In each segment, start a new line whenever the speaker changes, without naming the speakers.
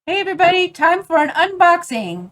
Hey everybody, time for an unboxing.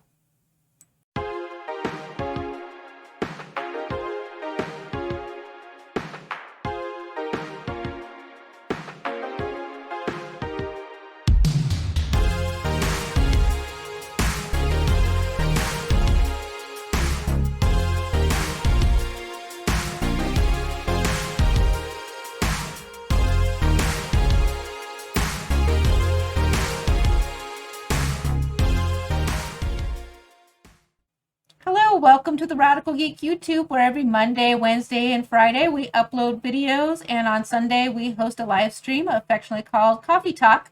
Hello, welcome to the Radical Geek YouTube, where every Monday, Wednesday, and Friday we upload videos, and on Sunday we host a live stream affectionately called Coffee Talk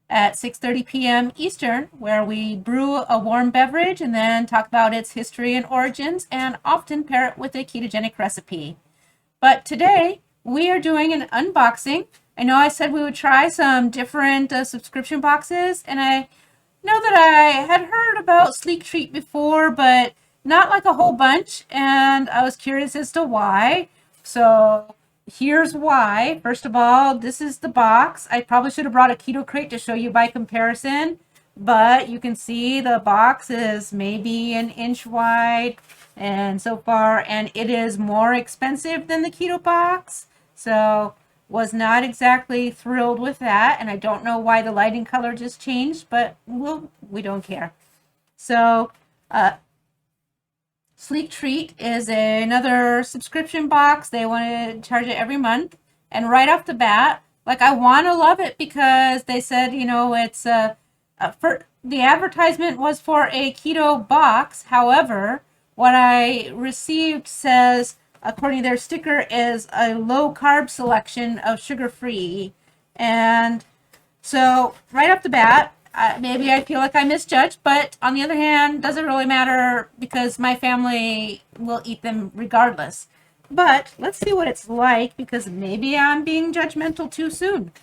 at 6:30 p.m. Eastern, where we brew a warm beverage and then talk about its history and origins, and often pair it with a ketogenic recipe. But today we are doing an unboxing. I know I said we would try some different subscription boxes, and I know that I had heard about Sleek Treat before, but not like a whole bunch, and I was curious as to why. So here's why. First of all, this is the box. I probably should have brought a keto crate to show you by comparison, but you can see the box is maybe an inch wide and so far, and it is more expensive than the keto box. So was not exactly thrilled with that, and I don't know why the lighting color just changed, but we don't care. So Sleek Treat is another subscription box. They want to charge it every month, and right off the bat, like, I want to love it because they said, you know, it's for the advertisement was for a keto box. However, what I received says, according to their sticker, is a low carb selection of sugar free. And so right off the bat, maybe I feel like I misjudged, but on the other hand, doesn't really matter because my family will eat them regardless. But let's see what it's like, because maybe I'm being judgmental too soon.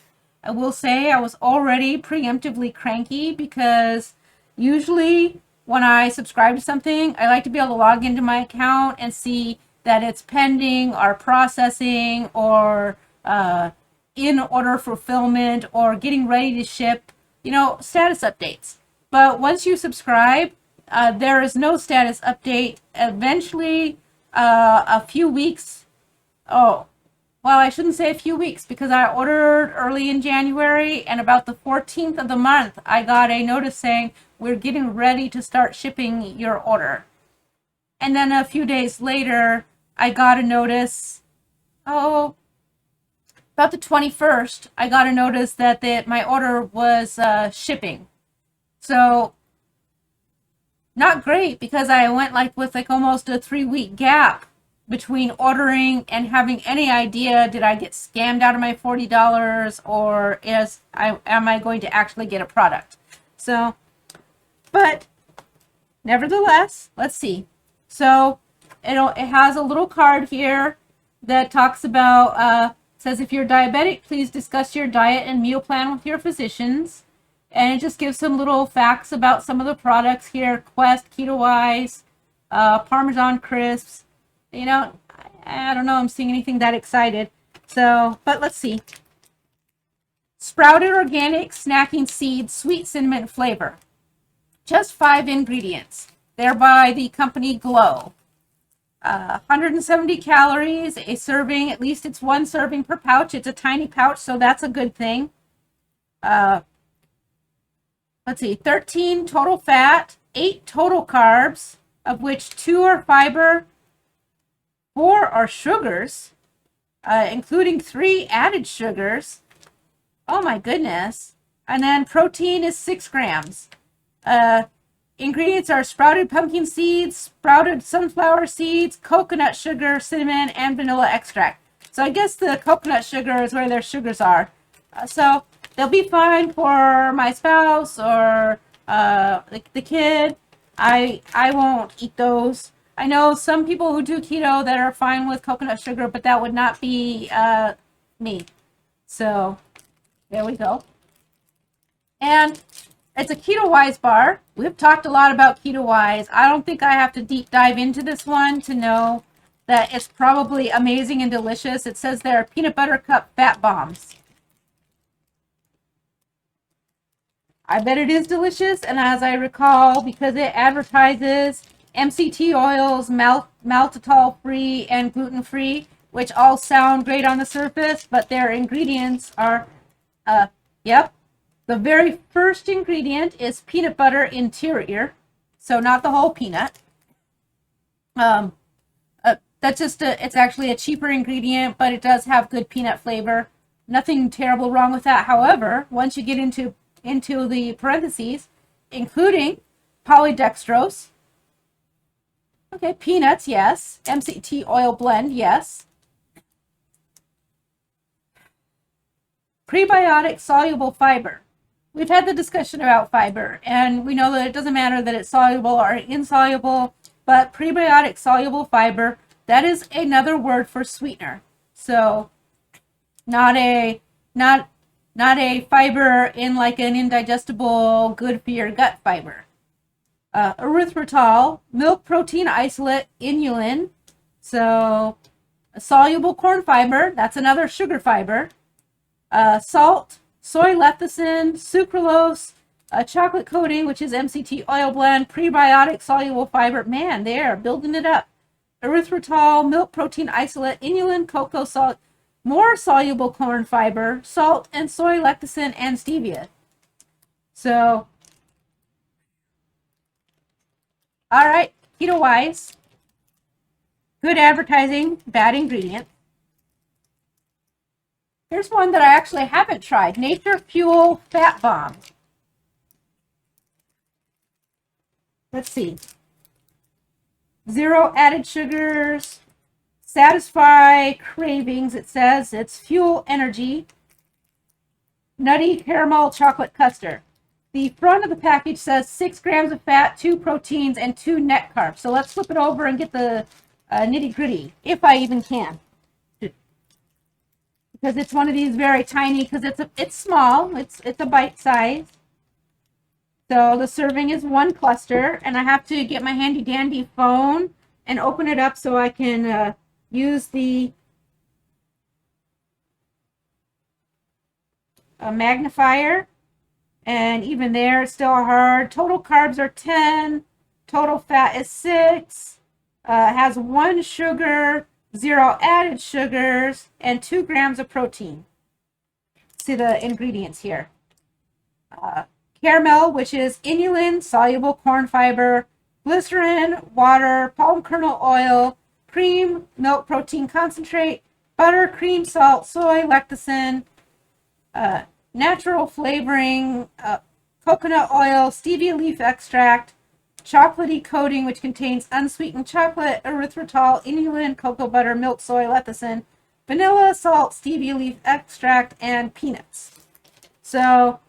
I will say I was already preemptively cranky because usually when I subscribe to something, I like to be able to log into my account and see that it's pending or processing or in order fulfillment or getting ready to ship, you know, status updates. But once you subscribe, there is no status update. Eventually, a few weeks, oh, well, I shouldn't say a few weeks, because I ordered early in January, and about the 14th of the month, I got a notice saying, we're getting ready to start shipping your order. And then a few days later, I got a notice, about the 21st, I got a notice that my order was shipping. So not great, because I went with almost a 3-week gap between ordering and having any idea, did I get scammed out of my $40, or am I going to actually get a product? So, but nevertheless, let's see. So it has a little card here that talks about, says, if you're diabetic, please discuss your diet and meal plan with your physicians. And it just gives some little facts about some of the products here. Quest, Keto Wise, Parmesan Crisps. You know, I don't know I'm seeing anything that excited. So, but let's see. Sprouted organic snacking seeds, sweet cinnamon flavor. Just 5 ingredients. They're by the company Glow. 170 calories, a serving, at least it's 1 serving per pouch. It's a tiny pouch, so that's a good thing. Let's see, 13 total fat, 8 total carbs, of which 2 are fiber, 4 are sugars, including 3 added sugars. Oh my goodness. And then protein is 6 grams. Ingredients are sprouted pumpkin seeds, sprouted sunflower seeds, coconut sugar, cinnamon, and vanilla extract. So I guess the coconut sugar is where their sugars are. So they'll be fine for my spouse or the kid. I won't eat those. I know some people who do keto that are fine with coconut sugar, but that would not be me. So there we go. And it's a Keto Wise bar. We've talked a lot about Keto Wise. I don't think I have to deep dive into this one to know that it's probably amazing and delicious. It says there are peanut butter cup fat bombs. I bet it is delicious. And as I recall, because it advertises MCT oils, maltitol free and gluten free, which all sound great on the surface, but their ingredients are, yep. The very first ingredient is peanut butter interior. So not the whole peanut. That's just it's actually a cheaper ingredient, but it does have good peanut flavor. Nothing terrible wrong with that. However, once you get into the parentheses, including polydextrose, okay, peanuts, yes, MCT oil blend, yes, prebiotic soluble fiber. We've had the discussion about fiber, and we know that it doesn't matter that it's soluble or insoluble, but prebiotic soluble fiber, that is another word for sweetener. So not a fiber in like an indigestible, good for your gut fiber. Erythritol, milk protein isolate, inulin. So soluble corn fiber, that's another sugar fiber. Salt, soy lecithin, sucralose, chocolate coating, which is MCT oil blend, prebiotic soluble fiber. Man, they are building it up. Erythritol, milk protein isolate, inulin, cocoa salt, more soluble corn fiber, salt, and soy lecithin and stevia. So, all right, keto wise, good advertising, bad ingredient. Here's one that I actually haven't tried. Nature Fuel Fat Bomb. Let's see. 0 added sugars. Satisfy cravings, it says. It's fuel energy. Nutty caramel chocolate custard. The front of the package says 6 grams of fat, 2 proteins, and 2 net carbs. So let's flip it over and get the nitty gritty, if I even can. Because it's one of these very tiny, because it's small, it's a bite size. So the serving is 1 cluster, and I have to get my handy dandy phone and open it up so I can use the magnifier. And even there, it's still hard. Total carbs are 10. Total fat is 6. Has 1 sugar, 0 added sugars, and 2 grams of protein. See the ingredients here. Caramel, which is inulin, soluble corn fiber, glycerin, water, palm kernel oil, cream, milk protein concentrate, butter, cream, salt, soy, lecithin, natural flavoring, coconut oil, stevia leaf extract, chocolatey coating, which contains unsweetened chocolate, erythritol, inulin, cocoa butter, milk, soy, lecithin, vanilla, salt, stevia leaf extract, and peanuts. So,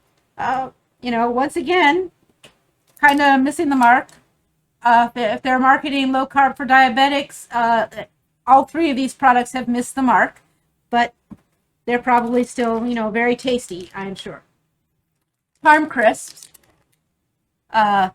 once again, kind of missing the mark. If they're marketing low carb for diabetics, all 3 of these products have missed the mark, but they're probably still, very tasty, I'm sure. Farm crisps, 0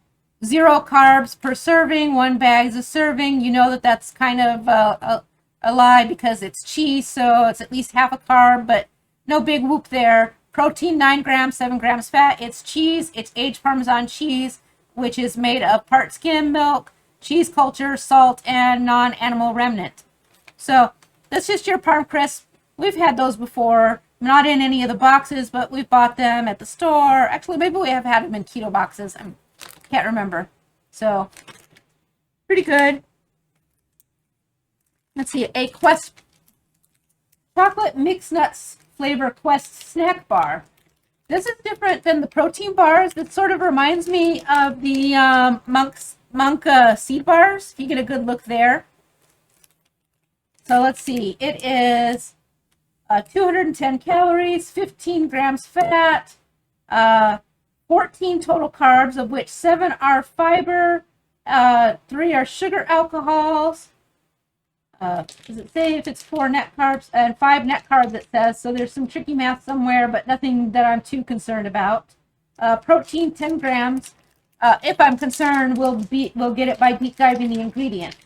carbs per serving, 1 bag is a serving. You know that's kind of a lie because it's cheese, so it's at least half a carb, but no big whoop there. Protein 9 grams, 7 grams fat. It's cheese. It's aged Parmesan cheese, which is made of part skim milk, cheese culture, salt, and non-animal remnant. So that's just your parm crisp. We've had those before. Not in any of the boxes, but we've bought them at the store. Actually, maybe we have had them in keto boxes. I can't remember. So pretty good. Let's see, a Quest chocolate mixed nuts flavor Quest snack bar. This is different than the protein bars. This sort of reminds me of the Monk seed bars, if you get a good look there. So let's see. It is 210 calories, 15 grams fat, 14 total carbs, of which 7 are fiber, 3 are sugar alcohols. Does it say if it's 4 net carbs and 5 net carbs, it says, so there's some tricky math somewhere, but nothing that I'm too concerned about. Protein 10 grams. If I'm concerned, we'll get it by deep diving the ingredient.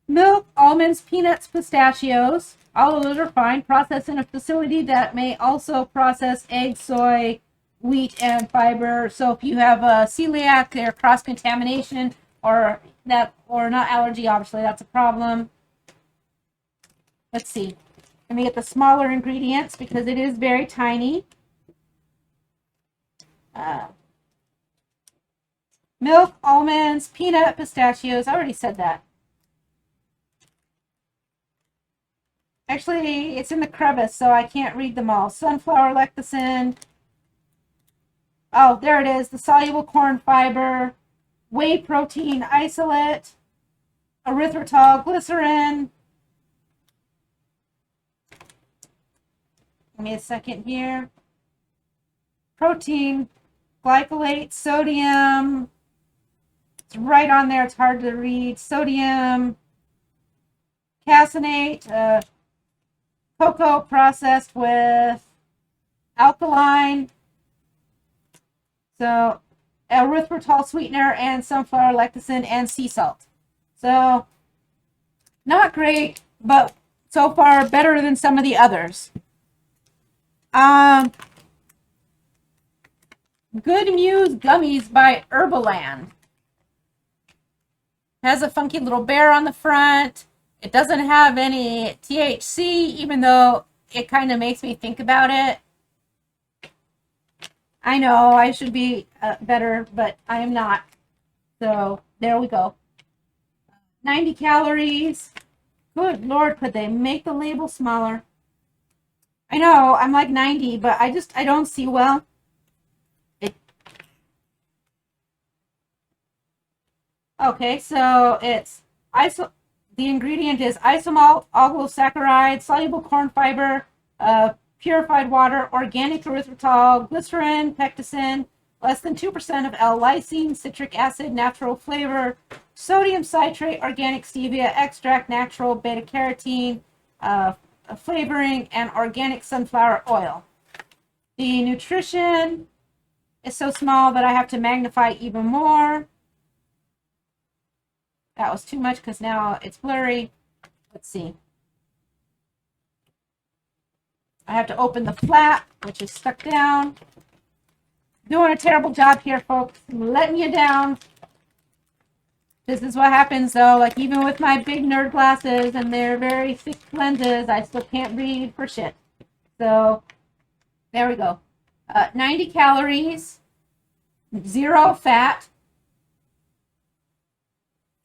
Milk, almonds, peanuts, pistachios, all of those are fine. Processed in a facility that may also process egg, soy, wheat and fiber. So if you have a celiac or cross contamination or not allergy, obviously that's a problem. Let's see. Let me get the smaller ingredients because it is very tiny. Milk, almonds, peanut, pistachios. I already said that. Actually, it's in the crevice, so I can't read them all. Sunflower lecithin. Oh, there it is. The soluble corn fiber, whey protein isolate, erythritol, glycerin. Give me a second here. Protein, glycolate, sodium. It's right on there. It's hard to read. Sodium, caseinate, cocoa processed with alkaline. So erythritol sweetener and sunflower lecithin and sea salt. So not great, but so far better than some of the others. Good Muse Gummies by Herbaland. Has a funky little bear on the front. It doesn't have any THC, even though it kind of makes me think about it. I know I should be better, but I am not. So there we go. 90 calories. Good Lord, could they make the label smaller? I know I'm like 90, but I don't see well. Okay, so it's the ingredient is isomalt oligosaccharide, soluble corn fiber, purified water, organic erythritol, glycerin, pectacin, less than 2% of L-lysine, citric acid, natural flavor, sodium citrate, organic stevia extract, natural beta-carotene, flavoring, and organic sunflower oil. The nutrition is so small that I have to magnify even more. That was too much because now it's blurry. Let's see. I have to open the flap, which is stuck down. Doing a terrible job here, folks. I'm letting you down. This is what happens, though. Like, even with my big nerd glasses and their very thick lenses, I still can't read for shit. So, there we go. 90 calories, 0 fat,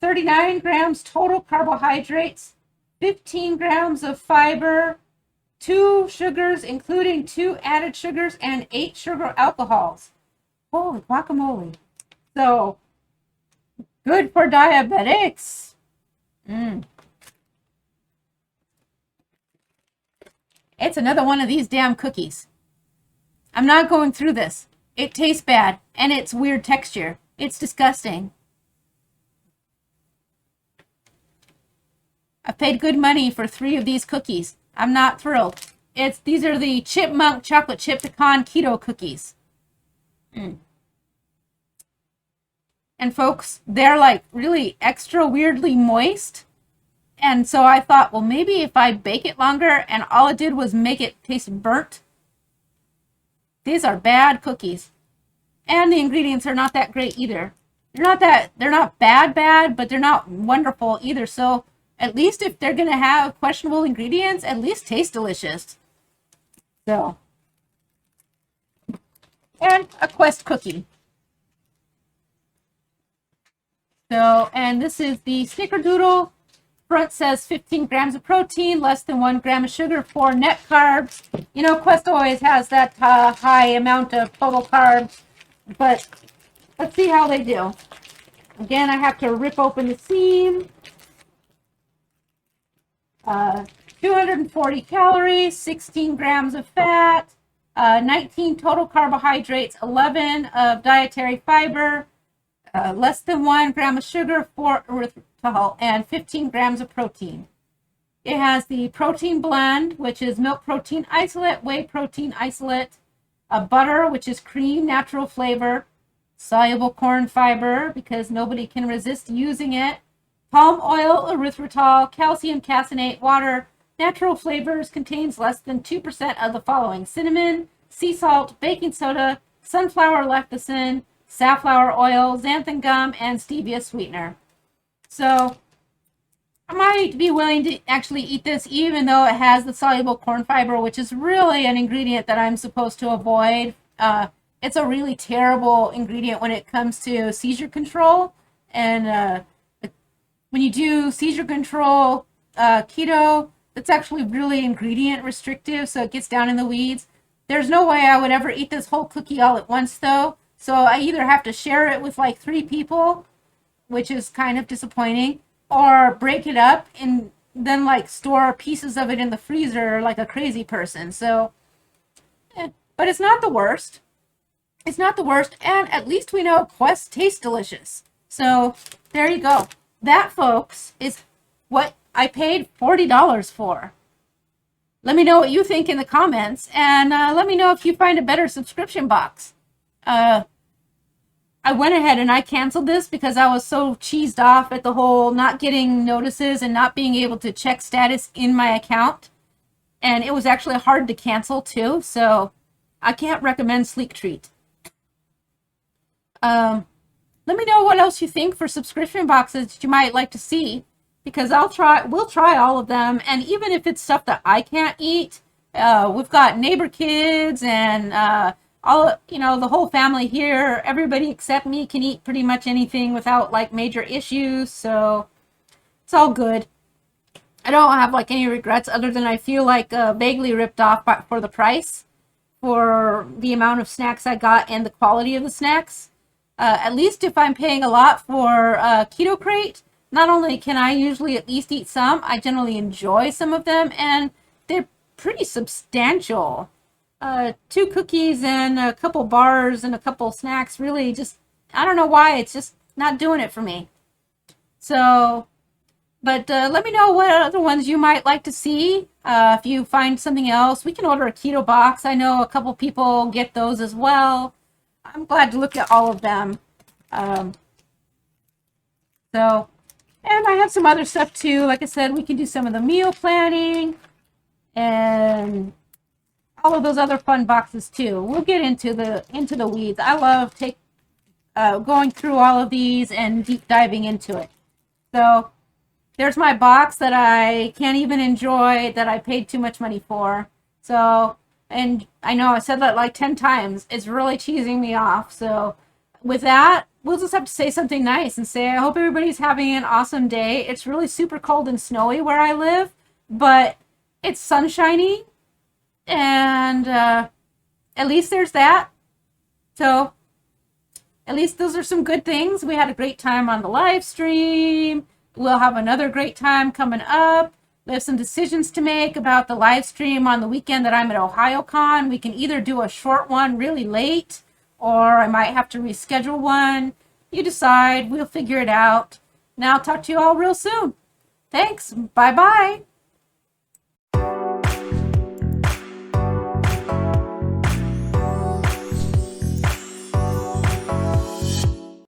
39 grams total carbohydrates, 15 grams of fiber, 2 sugars, including 2 added sugars, and 8 sugar alcohols. Holy guacamole. So, good for diabetics. It's another one of these damn cookies. I'm not going through this. It tastes bad, and it's weird texture. It's disgusting. I paid good money for 3 of these cookies. I'm not thrilled. These are the Chipmunk chocolate chip pecan keto cookies. And folks, they're like really extra weirdly moist. And so I thought, well, maybe if I bake it longer, and all it did was make it taste burnt. These are bad cookies. And the ingredients are not that great either. They're not bad, but they're not wonderful either. So at least if they're going to have questionable ingredients, at least taste delicious. So, and a Quest cookie. So, and this is the snickerdoodle. Front says 15 grams of protein, less than 1 gram of sugar, 4 net carbs. You know, Quest always has that high amount of total carbs, but let's see how they do. Again, I have to rip open the seam. 240 calories, 16 grams of fat, 19 total carbohydrates, 11 of dietary fiber, less than 1 gram of sugar, 4 erythritol, and 15 grams of protein. It has the protein blend, which is milk protein isolate, whey protein isolate, butter, which is cream, natural flavor, soluble corn fiber, because nobody can resist using it, palm oil, erythritol, calcium caseinate, water, natural flavors, contains less than 2% of the following: cinnamon, sea salt, baking soda, sunflower lecithin, safflower oil, xanthan gum, and stevia sweetener. So I might be willing to actually eat this even though it has the soluble corn fiber, which is really an ingredient that I'm supposed to avoid. It's a really terrible ingredient when it comes to seizure control. And when you do seizure control keto, it's actually really ingredient restrictive, so it gets down in the weeds. There's no way I would ever eat this whole cookie all at once, though. So I either have to share it with like 3 people, which is kind of disappointing, or break it up and then like store pieces of it in the freezer like a crazy person. So, but it's not the worst. It's not the worst, and at least we know Quest tastes delicious. So there you go. That, folks, is what I paid $40 for. Let me know what you think in the comments, and let me know if you find a better subscription box. I went ahead and I canceled this because I was so cheesed off at the whole not getting notices and not being able to check status in my account. And it was actually hard to cancel too, so I can't recommend Sleek Treat. Let me know what else you think for subscription boxes that you might like to see, because we'll try all of them. And even if it's stuff that I can't eat, we've got neighbor kids and the whole family here. Everybody except me can eat pretty much anything without like major issues, so it's all good. I don't have like any regrets other than I feel like vaguely ripped off for the price, for the amount of snacks I got and the quality of the snacks. At least if I'm paying a lot for Keto Crate, not only can I usually at least eat some, I generally enjoy some of them, and they're pretty substantial. 2 cookies and a couple bars and a couple snacks really just, I don't know why, it's just not doing it for me. So, but let me know what other ones you might like to see. If you find something else, we can order a keto box. I know a couple people get those as well. I'm glad to look at all of them. So, and I have some other stuff too. Like I said, we can do some of the meal planning and all of those other fun boxes too. We'll get into the weeds. I love going through all of these and deep diving into it. So there's my box that I can't even enjoy, that I paid too much money for. So, and I know I said that like 10 times. It's really cheesing me off. So with that, we'll just have to say something nice and say, I hope everybody's having an awesome day. It's really super cold and snowy where I live, but it's sunshiny, and at least there's that. So at least those are some good things. We had a great time on the live stream. We'll have another great time coming up. We have some decisions to make about the live stream on the weekend that I'm at OhioCon. We can either do a short one really late, or I might have to reschedule one. You decide. We'll figure it out. Now I'll talk to you all real soon. Thanks. Bye-bye.